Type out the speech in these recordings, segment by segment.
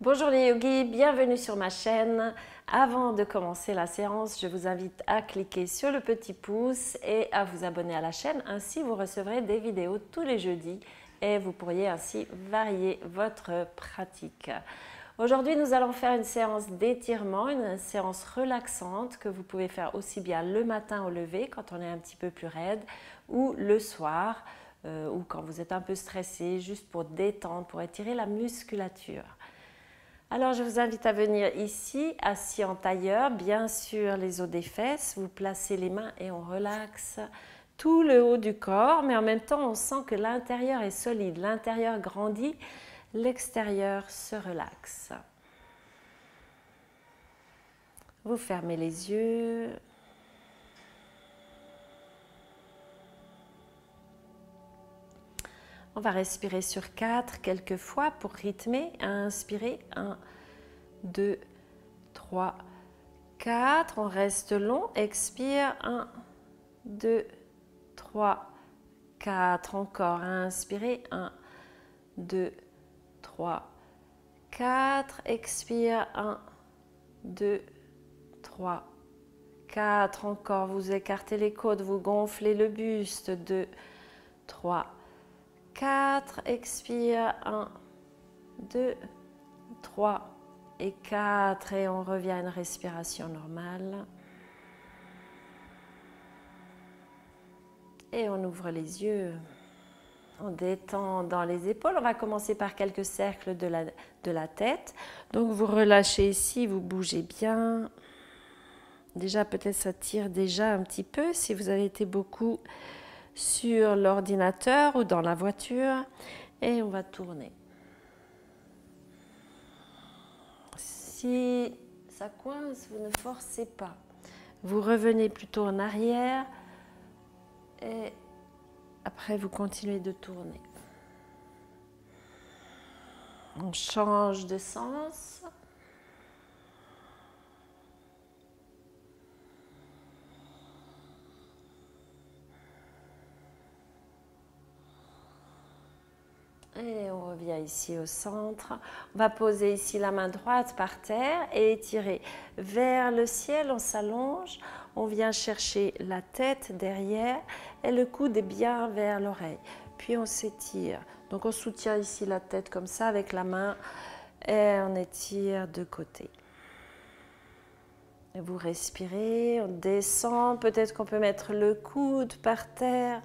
Bonjour les yogis, bienvenue sur ma chaîne. Avant de commencer la séance, je vous invite à cliquer sur le petit pouce et à vous abonner à la chaîne. Ainsi, vous recevrez des vidéos tous les jeudis et vous pourriez ainsi varier votre pratique. Aujourd'hui, nous allons faire une séance d'étirement, une séance relaxante que vous pouvez faire aussi bien le matin au lever quand on est un petit peu plus raide ou le soir ou quand vous êtes un peu stressé, juste pour détendre, pour étirer la musculature. Alors, je vous invite à venir ici, assis en tailleur, bien sûr les os des fesses. Vous placez les mains et on relaxe tout le haut du corps, mais en même temps, on sent que l'intérieur est solide, l'intérieur grandit, l'extérieur se relaxe. Vous fermez les yeux. On va respirer sur 4 quelques fois pour rythmer. Inspirez, 1, 2, 3, 4. On reste long. Expire, 1, 2, 3, 4. Encore. Inspirez, 1, 2, 3, 4. Expire, 1, 2, 3, 4. Encore. Vous écartez les côtes, vous gonflez le buste. 2, 3, 4, expire, 1, 2, 3 et 4 et on revient à une respiration normale. Et on ouvre les yeux, on détend dans les épaules. On va commencer par quelques cercles de la tête. Donc vous relâchez ici, vous bougez bien. Déjà peut-être ça tire déjà un petit peu si vous avez été beaucoup sur l'ordinateur ou dans la voiture et on va tourner. Si ça coince, vous ne forcez pas. Vous revenez plutôt en arrière et après vous continuez de tourner. On change de sens. Et on revient ici au centre. On va poser ici la main droite par terre et étirer vers le ciel. On s'allonge. On vient chercher la tête derrière et le coude est bien vers l'oreille. Puis on s'étire. Donc on soutient ici la tête comme ça avec la main et on étire de côté. Et vous respirez, on descend. Peut-être qu'on peut mettre le coude par terre.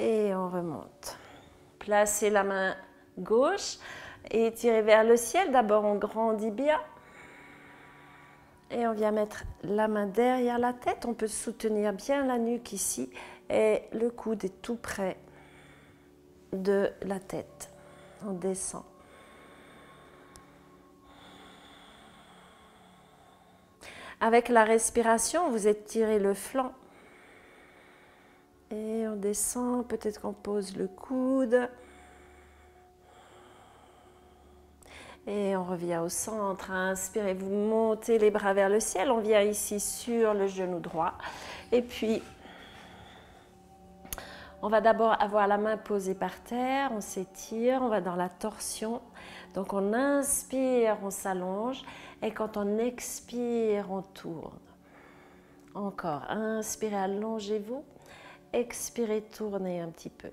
Et on remonte. Placez la main gauche et étirez vers le ciel. D'abord, on grandit bien. Et on vient mettre la main derrière la tête. On peut soutenir bien la nuque ici. Et le coude est tout près de la tête. On descend. Avec la respiration, vous étirez le flanc. Et on descend, peut-être qu'on pose le coude. Et on revient au centre. Inspirez, vous montez les bras vers le ciel. On vient ici sur le genou droit. Et puis, on va d'abord avoir la main posée par terre. On s'étire, on va dans la torsion. Donc on inspire, on s'allonge. Et quand on expire, on tourne. Encore, inspirez, allongez-vous. Expirez, tournez un petit peu.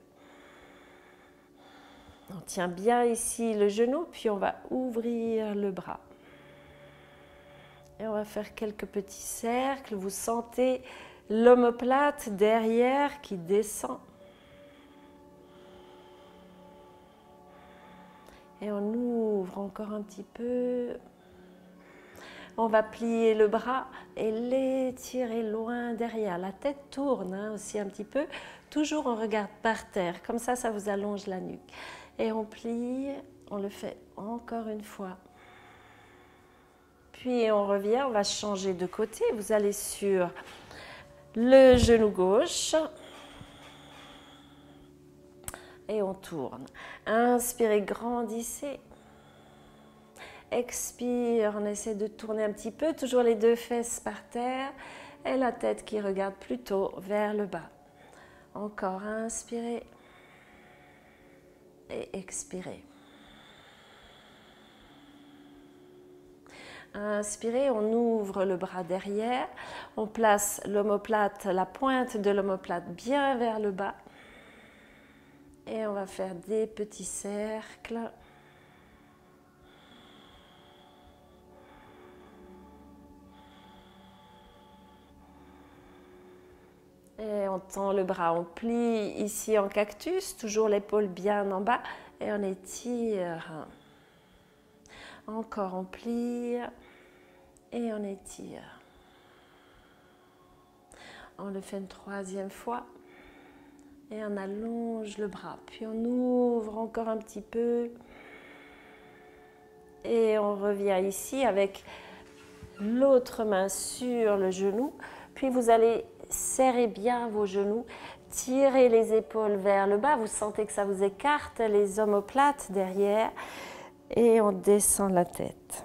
On tient bien ici le genou, puis on va ouvrir le bras. Et on va faire quelques petits cercles. Vous sentez l'omoplate derrière qui descend. Et on ouvre encore un petit peu. On va plier le bras et l'étirer loin derrière. La tête tourne aussi un petit peu. Toujours on regarde par terre. Comme ça, ça vous allonge la nuque. Et on plie, on le fait encore une fois. Puis on revient, on va changer de côté. Vous allez sur le genou gauche. Et on tourne. Inspirez, grandissez. Expire, on essaie de tourner un petit peu, toujours les deux fesses par terre et la tête qui regarde plutôt vers le bas. Encore, inspirez. et expirez. Inspirez, on ouvre le bras derrière, on place l'omoplate, la pointe de l'omoplate bien vers le bas et on va faire des petits cercles. Et on tend le bras, on plie ici en cactus, toujours l'épaule bien en bas et on étire. Encore on plie et on étire. On le fait une troisième fois et on allonge le bras. Puis on ouvre encore un petit peu et on revient ici avec l'autre main sur le genou. Puis vous allez serrer bien vos genoux, tirez les épaules vers le bas. Vous sentez que ça vous écarte les omoplates derrière et on descend la tête.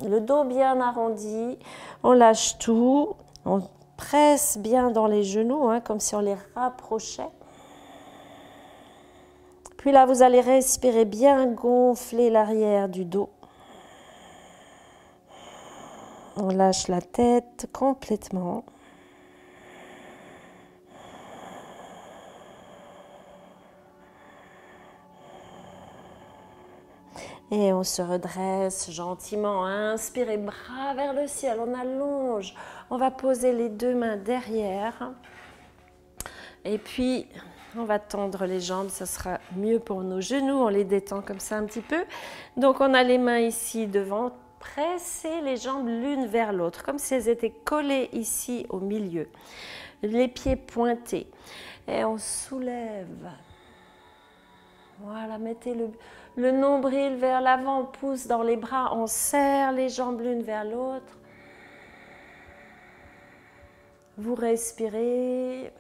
Le dos bien arrondi, on lâche tout, on presse bien dans les genoux, comme si on les rapprochait. Puis là, vous allez respirer bien, gonfler l'arrière du dos. On lâche la tête complètement. Et on se redresse gentiment. Inspirez, bras vers le ciel, on allonge. On va poser les deux mains derrière. Et puis, on va tendre les jambes, ça sera mieux pour nos genoux. On les détend comme ça un petit peu. Donc, on a les mains ici devant. Pressez les jambes l'une vers l'autre, comme si elles étaient collées ici au milieu. Les pieds pointés. Et on soulève. Voilà, mettez le nombril vers l'avant, on pousse dans les bras, on serre les jambes l'une vers l'autre. Vous respirez.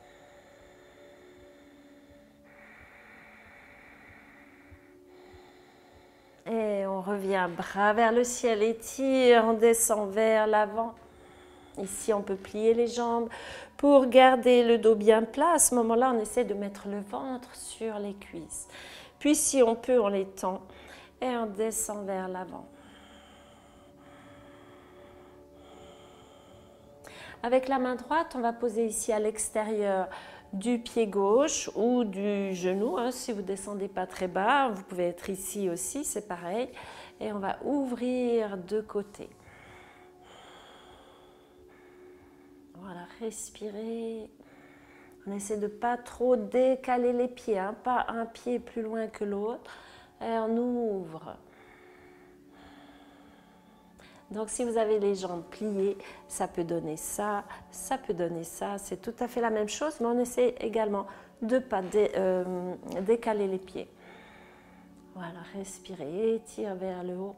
Et on revient, bras vers le ciel, étire, on descend vers l'avant. Ici, on peut plier les jambes pour garder le dos bien plat. À ce moment-là, on essaie de mettre le ventre sur les cuisses. Puis, si on peut, on les tend et on descend vers l'avant. Avec la main droite, on va poser ici à l'extérieur du pied gauche ou du genou. Si vous ne descendez pas très bas, vous pouvez être ici aussi, c'est pareil. Et on va ouvrir de côté. Voilà, respirez. On essaie de ne pas trop décaler les pieds, pas un pied plus loin que l'autre. Et on ouvre. Donc, si vous avez les jambes pliées, ça peut donner ça, ça peut donner ça. C'est tout à fait la même chose, mais on essaie également de ne pas décaler les pieds. Voilà, respirez, étire vers le haut.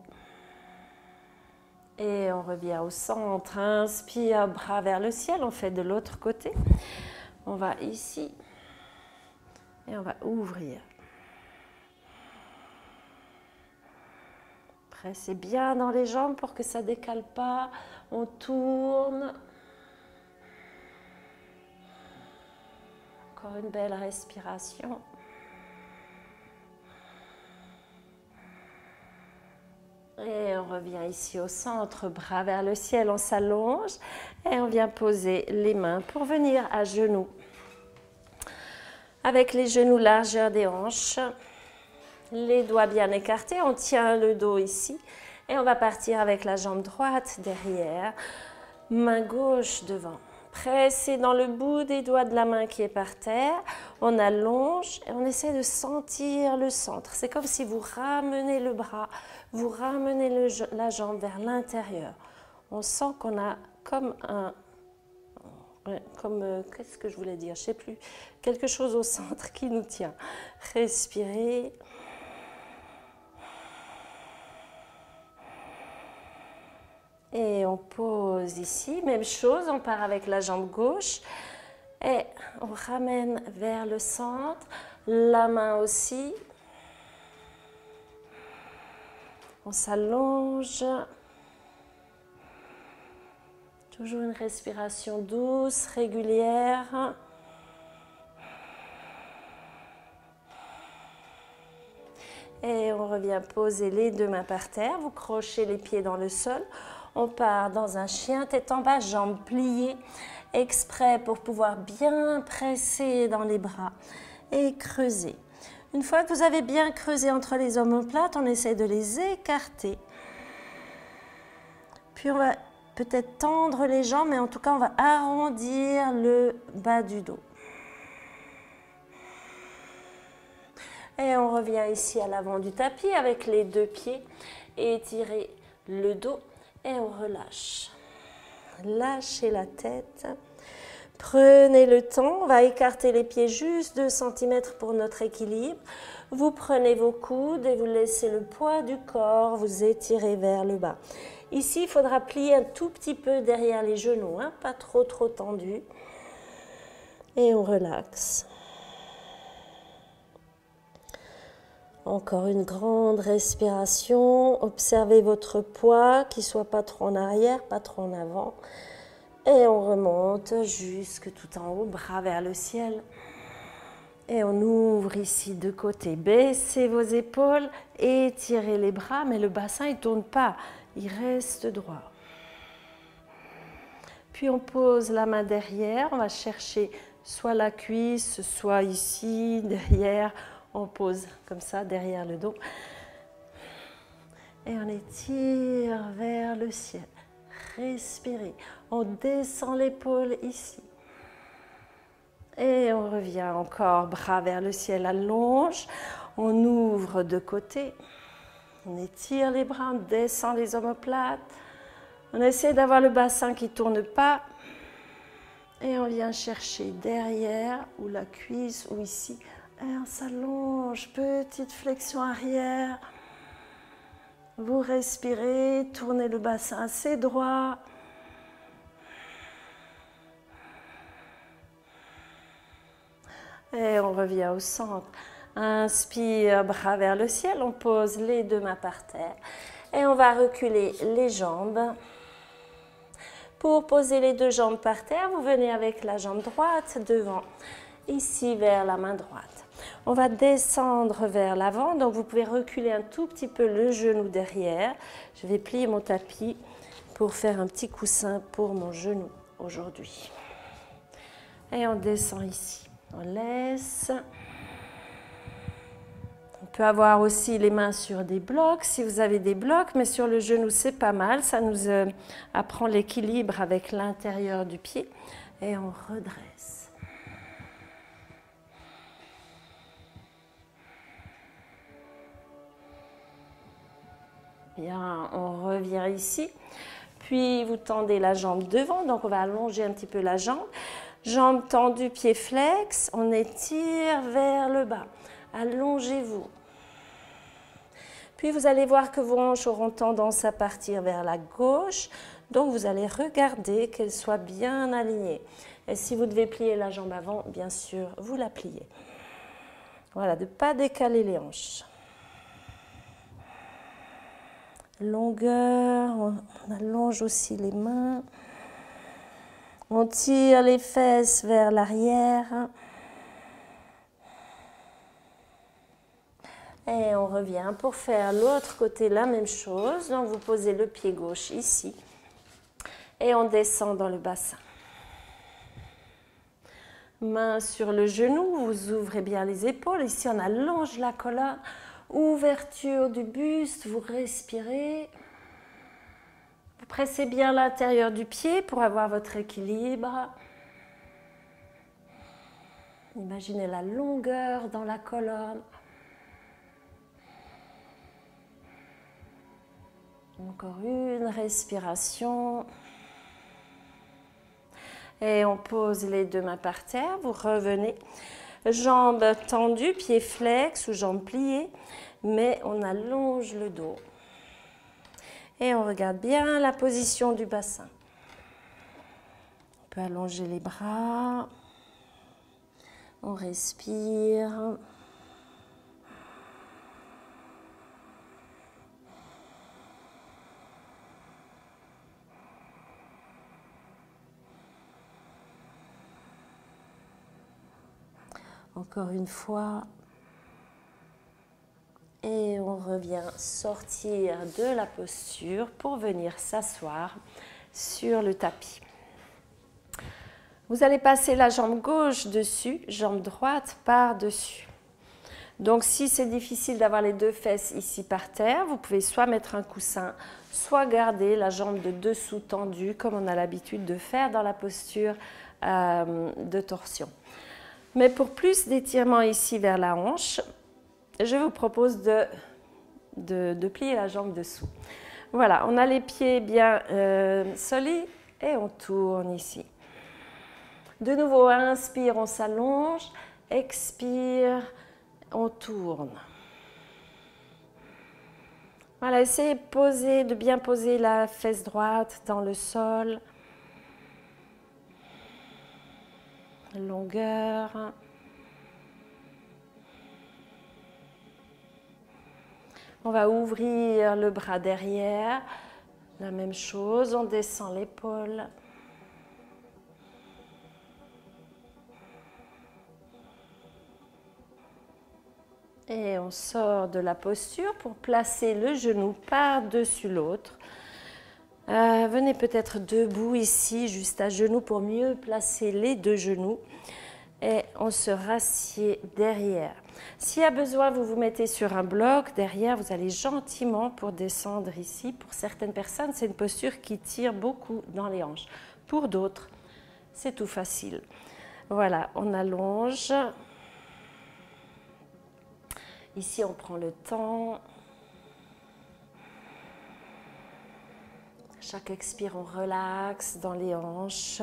Et on revient au centre. Inspire, bras vers le ciel. On fait de l'autre côté. On va ici et on va ouvrir. Pressez bien dans les jambes pour que ça ne décale pas. On tourne. Encore une belle respiration. Et on revient ici au centre, bras vers le ciel, on s'allonge et on vient poser les mains pour venir à genoux. Avec les genoux largeur des hanches, les doigts bien écartés, on tient le dos ici et on va partir avec la jambe droite derrière, main gauche devant. Pressez dans le bout des doigts de la main qui est par terre, on allonge et on essaie de sentir le centre. C'est comme si vous ramenez le bras, vous ramenez la jambe vers l'intérieur. On sent qu'on a comme qu'est-ce que je voulais dire, je ne sais plus, quelque chose au centre qui nous tient. Respirez. Et on pose ici, même chose, on part avec la jambe gauche et on ramène vers le centre, la main aussi. On s'allonge. Toujours une respiration douce, régulière. Et on revient poser les deux mains par terre. Vous crochez les pieds dans le sol. On part dans un chien tête en bas, jambes pliées, exprès pour pouvoir bien presser dans les bras et creuser. Une fois que vous avez bien creusé entre les omoplates, on essaie de les écarter. Puis on va peut-être tendre les jambes, mais en tout cas, on va arrondir le bas du dos. Et on revient ici à l'avant du tapis avec les deux pieds. Étirez le dos et on relâche. Lâchez la tête. Prenez le temps, on va écarter les pieds juste 2 cm pour notre équilibre. Vous prenez vos coudes et vous laissez le poids du corps vous étirer vers le bas. Ici, il faudra plier un tout petit peu derrière les genoux, hein, pas trop tendu. Et on relaxe. Encore une grande respiration. Observez votre poids, qu'il ne soit pas trop en arrière, pas trop en avant. Et on remonte jusque tout en haut, bras vers le ciel. Et on ouvre ici de côté. Baissez vos épaules, étirez les bras, mais le bassin ne tourne pas, il reste droit. Puis on pose la main derrière, on va chercher soit la cuisse, soit ici, derrière. On pose comme ça, derrière le dos. Et on étire vers le ciel. Respirez. On descend l'épaule ici. Et on revient encore, bras vers le ciel, allonge. On ouvre de côté. On étire les bras, on descend les omoplates. On essaie d'avoir le bassin qui ne tourne pas. Et on vient chercher derrière, ou la cuisse, ou ici. Et on s'allonge, petite flexion arrière. Vous respirez, tournez le bassin assez droit. Et on revient au centre. Inspire, bras vers le ciel. On pose les deux mains par terre. Et on va reculer les jambes. Pour poser les deux jambes par terre, vous venez avec la jambe droite devant, ici vers la main droite. On va descendre vers l'avant, donc vous pouvez reculer un tout petit peu le genou derrière. Je vais plier mon tapis pour faire un petit coussin pour mon genou aujourd'hui. Et on descend ici. On laisse. On peut avoir aussi les mains sur des blocs, si vous avez des blocs, mais sur le genou, c'est pas mal. Ça nous apprend l'équilibre avec l'intérieur du pied. Et on redresse. Bien, on revient ici. Puis, vous tendez la jambe devant. Donc, on va allonger un petit peu la jambe. Jambe tendue, pied flex. On étire vers le bas. Allongez-vous. Puis, vous allez voir que vos hanches auront tendance à partir vers la gauche. Donc, vous allez regarder qu'elles soient bien alignées. Et si vous devez plier la jambe avant, bien sûr, vous la pliez. Voilà, de ne pas décaler les hanches. Longueur, on allonge aussi les mains. On tire les fesses vers l'arrière. Et on revient pour faire l'autre côté, la même chose. Donc vous posez le pied gauche ici. Et on descend dans le bassin. Main sur le genou, vous ouvrez bien les épaules. Ici, on allonge la colonne. Ouverture du buste, vous respirez. Vous pressez bien l'intérieur du pied pour avoir votre équilibre. Imaginez la longueur dans la colonne. Encore une respiration. Et on pose les deux mains par terre. Vous revenez. Jambes tendues, pieds flex ou jambes pliées. Mais on allonge le dos. Et on regarde bien la position du bassin. On peut allonger les bras. On respire. Encore une fois. Et revient sortir de la posture pour venir s'asseoir sur le tapis. Vous allez passer la jambe gauche dessus, jambe droite par-dessus. Donc si c'est difficile d'avoir les deux fesses ici par terre, vous pouvez soit mettre un coussin, soit garder la jambe de dessous tendue comme on a l'habitude de faire dans la posture de torsion. Mais pour plus d'étirement ici vers la hanche, je vous propose de plier la jambe dessous. Voilà, on a les pieds bien solides et on tourne ici. De nouveau, inspire, on s'allonge, expire, on tourne. Voilà, essayez de bien poser la fesse droite dans le sol. Longueur. On va ouvrir le bras derrière. La même chose, on descend l'épaule. Et on sort de la posture pour placer le genou par-dessus l'autre. Venez peut-être debout ici, juste à genoux, pour mieux placer les deux genoux. Et on se rassied derrière. S'il y a besoin, vous vous mettez sur un bloc. Derrière, vous allez gentiment pour descendre ici. Pour certaines personnes, c'est une posture qui tire beaucoup dans les hanches. Pour d'autres, c'est tout facile. Voilà, on allonge. Ici, on prend le temps. Chaque expire, on relaxe dans les hanches.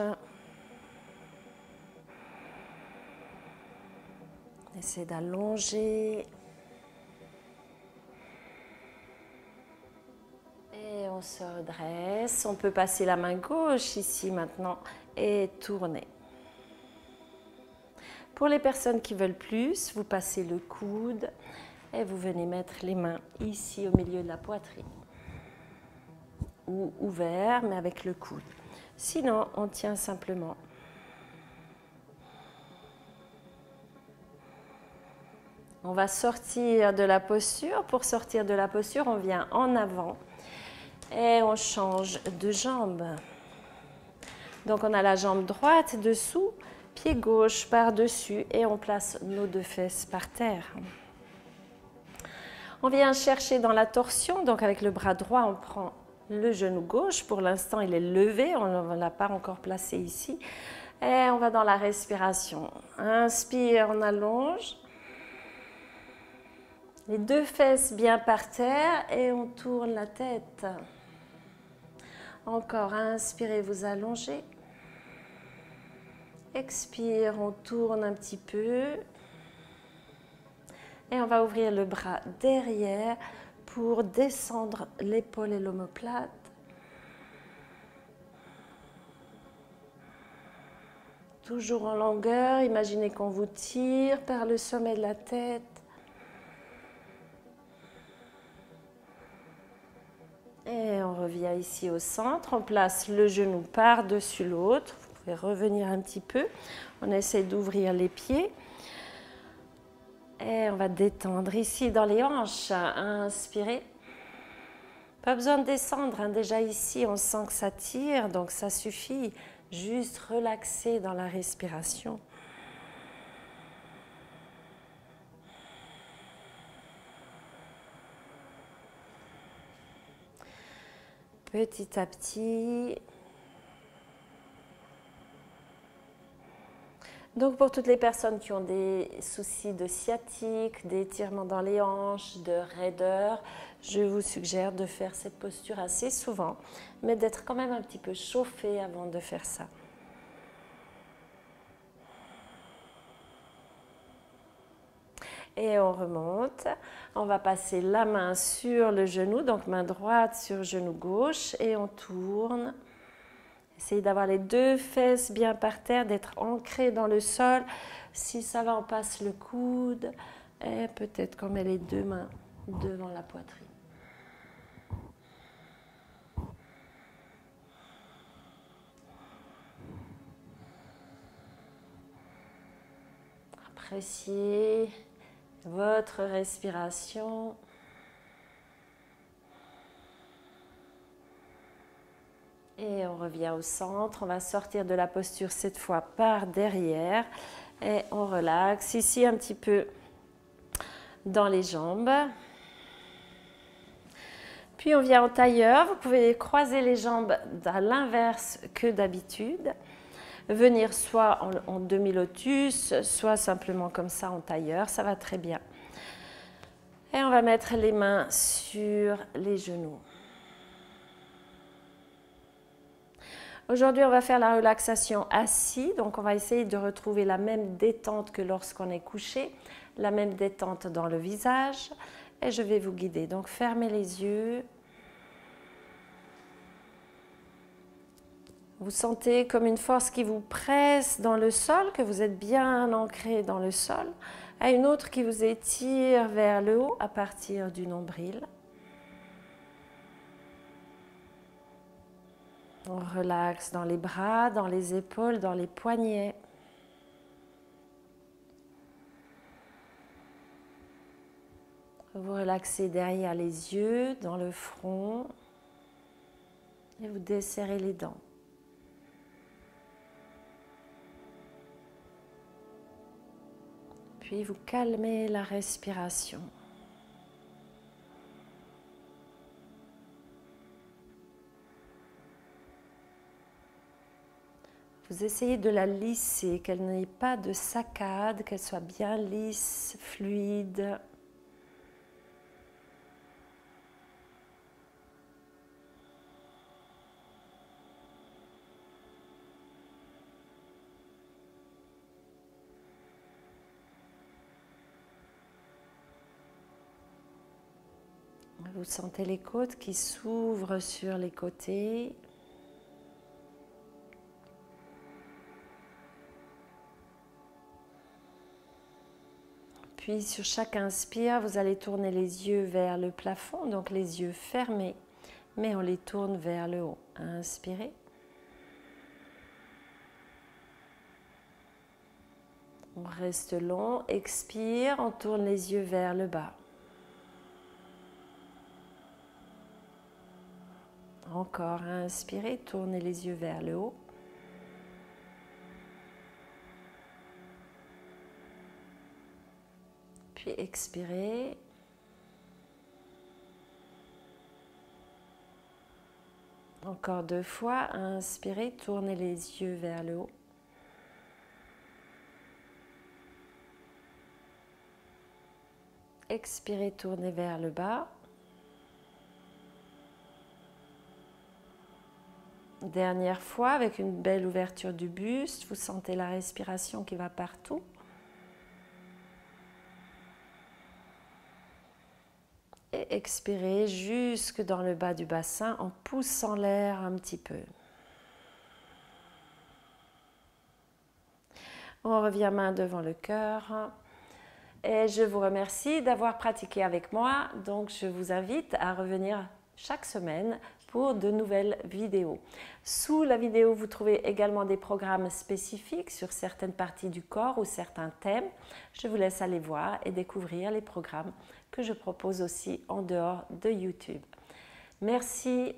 On essaie d'allonger. Et on se redresse. On peut passer la main gauche ici maintenant et tourner. Pour les personnes qui veulent plus, vous passez le coude et vous venez mettre les mains ici au milieu de la poitrine. Ou ouvert, mais avec le coude. Sinon, on tient simplement. On va sortir de la posture. Pour sortir de la posture, on vient en avant et on change de jambe. Donc, on a la jambe droite dessous, pied gauche par-dessus et on place nos deux fesses par terre. On vient chercher dans la torsion, donc avec le bras droit, on prend le genou gauche. Pour l'instant, il est levé, on ne l'a pas encore placé ici. Et on va dans la respiration. Inspire, on allonge. Les deux fesses bien par terre et on tourne la tête. Encore, inspirez, vous allongez. Expire, on tourne un petit peu. Et on va ouvrir le bras derrière pour descendre l'épaule et l'omoplate. Toujours en longueur, imaginez qu'on vous tire par le sommet de la tête. Et on revient ici au centre, on place le genou par-dessus l'autre. Vous pouvez revenir un petit peu. On essaie d'ouvrir les pieds. Et on va détendre ici dans les hanches. Inspirez. Pas besoin de descendre, hein. Déjà ici, on sent que ça tire, donc ça suffit. Juste relaxer dans la respiration. Petit à petit. Donc pour toutes les personnes qui ont des soucis de sciatique, d'étirement dans les hanches, de raideur, je vous suggère de faire cette posture assez souvent, mais d'être quand même un petit peu chauffé avant de faire ça. Et on remonte. On va passer la main sur le genou, donc main droite sur genou gauche, et on tourne. Essayez d'avoir les deux fesses bien par terre, d'être ancré dans le sol. Si ça va, on passe le coude et peut-être qu'on met les deux mains devant la poitrine. Appréciez votre respiration. Et on revient au centre. On va sortir de la posture cette fois par derrière. Et on relaxe ici un petit peu dans les jambes. Puis on vient en tailleur. Vous pouvez croiser les jambes à l'inverse que d'habitude. Venir soit en demi-lotus, soit simplement comme ça en tailleur. Ça va très bien. Et on va mettre les mains sur les genoux. Aujourd'hui, on va faire la relaxation assis. Donc, on va essayer de retrouver la même détente que lorsqu'on est couché, la même détente dans le visage. Et je vais vous guider. Donc, fermez les yeux. Vous sentez comme une force qui vous presse dans le sol, que vous êtes bien ancré dans le sol. Et une autre qui vous étire vers le haut à partir du nombril. On relaxe dans les bras, dans les épaules, dans les poignets. Vous relaxez derrière les yeux, dans le front. Et vous desserrez les dents. Puis vous calmez la respiration. Vous essayez de la lisser, qu'elle n'ait pas de saccade, qu'elle soit bien lisse, fluide. Vous sentez les côtes qui s'ouvrent sur les côtés. Puis sur chaque inspire, vous allez tourner les yeux vers le plafond, donc les yeux fermés, mais on les tourne vers le haut. Inspirez. On reste long, expire, on tourne les yeux vers le bas. Encore, inspirez, tournez les yeux vers le haut. Puis expirez. Encore 2 fois, inspirez, tournez les yeux vers le haut. Expirez, tournez vers le bas. Dernière fois, avec une belle ouverture du buste, vous sentez la respiration qui va partout. Et expirez jusque dans le bas du bassin en poussant l'air un petit peu. On revient main devant le cœur. Et je vous remercie d'avoir pratiqué avec moi. Donc, je vous invite à revenir chaque semaine pour de nouvelles vidéos. Sous la vidéo, vous trouvez également des programmes spécifiques sur certaines parties du corps ou certains thèmes. Je vous laisse aller voir et découvrir les programmes que je propose aussi en dehors de YouTube. Merci